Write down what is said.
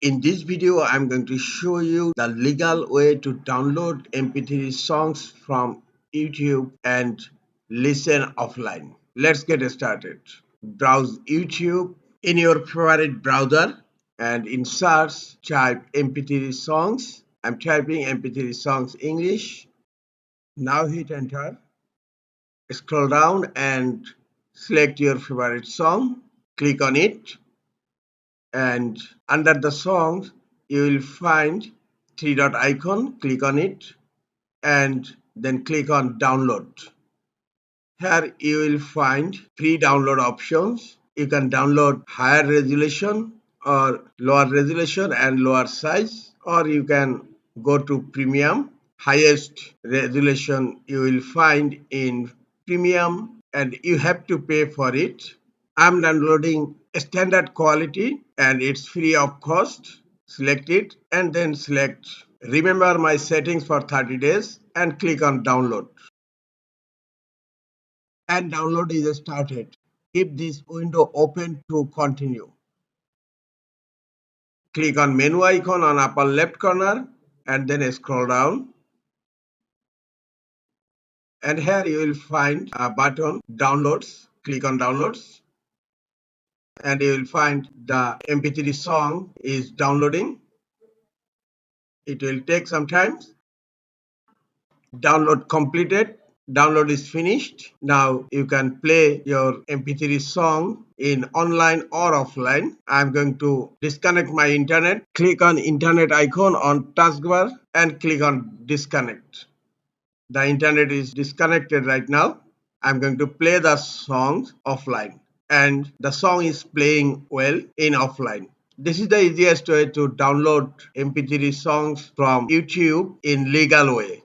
In this video, I'm going to show you the legal way to download MP3 songs from YouTube and listen offline. Let's get started. Browse YouTube in your favorite browser and in search type MP3 songs. I'm typing MP3 songs English. Now hit enter. Scroll down and select your favorite song. Click on it. And under the songs you will find three dot icon. Click on it and then click on download. Here you will find free download options. You can download higher resolution or lower resolution and lower size, or you can go to premium. Highest resolution you will find in premium and you have to pay for it. I'm downloading standard quality and it's free of cost. Select it and then select remember my settings for 30 days and click on download. And download is started. Keep this window open to continue. Click on menu icon on upper left corner and then scroll down. And here you will find a button downloads. Click on downloads. And you will find the MP3 song is downloading. It will take some time. Download completed. Download is finished. Now you can play your MP3 song in online or offline. I'm going to disconnect my internet. Click on internet icon on taskbar and click on disconnect. The internet is disconnected right now. I'm going to play the songs offline and the song is playing well in offline. This is the easiest way to download MP3 songs from YouTube in legal way.